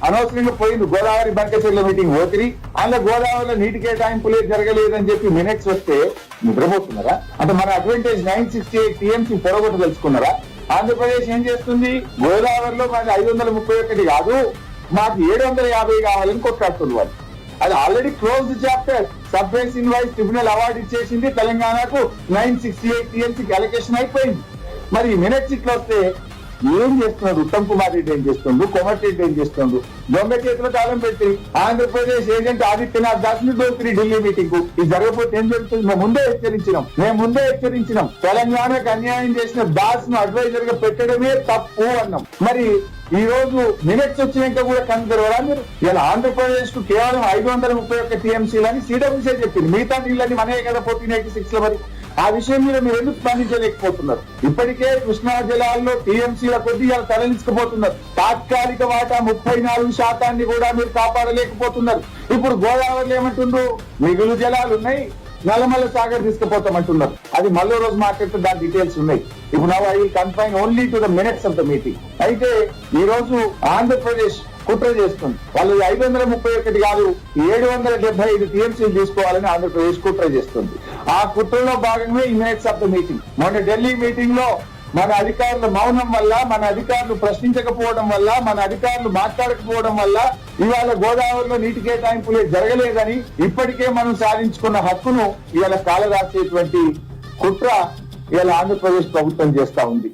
అనవసరంగా పోయింది గోదావరి బంకచెర్ల మీటింగ్ పోతిరి, అందులో గోదావరిలో నీటి కేటాయింపులే జరగలేదని చెప్పి మినిట్స్ వస్తే నిద్రపోతున్నారా? అంటే మన అడ్వాంటేజ్ 968 టీఎంసీ పొరగొట్టు తెలుసుకున్నారా? ఆంధ్రప్రదేశ్ ఏం చేస్తుంది, గోదావరిలో మాది 531 కాదు, మాకు 750 కావాలని కొట్లాడుతుంది వాళ్ళు. అది already close chapter. Sub basin wise tribunal award ఇచ్చేసింది, తెలంగాణకు 968 టీఎంసీకి అలొకేషన్ అయిపోయింది. మరి మినిట్స్ ఇట్లా వస్తే ఏం చేస్తున్నాడు ఉత్తమ్ కుమార్ రెడ్డి, ఏం చేస్తుండ్రు, కోమటిరెడ్డి ఏం చేస్తుండ్రు? దొంగ చేతిలో తాళం పెట్టి ఆంధ్రప్రదేశ్ ఏజెంట్ ఆదిత్యనాథ్ దాస్ ని దోపిరి ఢిల్లీ మీటింగ్ కు. ఇది జరగకపోతే ఏం జరుగుతుంది? మేము ముందే హెచ్చరించినాం. తెలంగాణకు అన్యాయం చేసిన దాస్ ను అడ్వైజర్ గా పెట్టడమే తప్పు అన్నాం. మరి ఈ రోజు మినిట్స్ వచ్చినాక కూడా కనుగొనరా మీరు? ఇలా ఆంధ్రప్రదేశ్ కు కేవలం 531 టీఎంసీలని సిడబ్ల్యూసీ చెప్పింది, మిగతా నీళ్ళని మనమే కదా 1486 లో. మరి ఆ విషయం మీద మీరు ఎందుకు స్పందించలేకపోతున్నారు? ఇప్పటికే కృష్ణా జలాల్లో టీఎంసీల కొద్ది ఇలా తరలించుకుపోతున్నారు. తాత్కాలిక వాటా 34% కూడా మీరు కాపాడలేకపోతున్నారు. ఇప్పుడు గోదావరిలో ఏమంటుండ్రు, మిగులు జలాలు ఉన్నాయి, నల్లమల్ల సాగర్ తీసుకుపోతామంటున్నారు. అది మళ్ళీ రోజు మాట్లాడితే దాని డీటెయిల్స్ ఉన్నాయి. ఇప్పుడు now I will confine only to the minutes of the meeting. అయితే ఈ రోజు ఆంధ్రప్రదేశ్ కుట్ర చేస్తుంది. వాళ్ళు 531 కాదు 775 టీఎంసీలు తీసుకోవాలని ఆంధ్రప్రదేశ్ కుట్ర చేస్తుంది. ఆ కుట్రలో భాగంగా ఈ మినిట్స్ ఆఫ్ ద మీటింగ్. మొన్న ఢిల్లీ మీటింగ్ లో మన అధికారుల మౌనం వల్ల, మన అధికారులు ప్రశ్నించకపోవడం వల్ల, మన అధికారులు మాట్లాడకపోవడం వల్ల ఇవాళ గోదావరిలో నీటి కేటాయింపులే జరగలేదని, ఇప్పటికే మనం సాధించుకున్న హక్కును ఇవాళ కాలరాసేటువంటి కుట్ర ఇవాళ ఆంధ్రప్రదేశ్ ప్రభుత్వం చేస్తా ఉంది.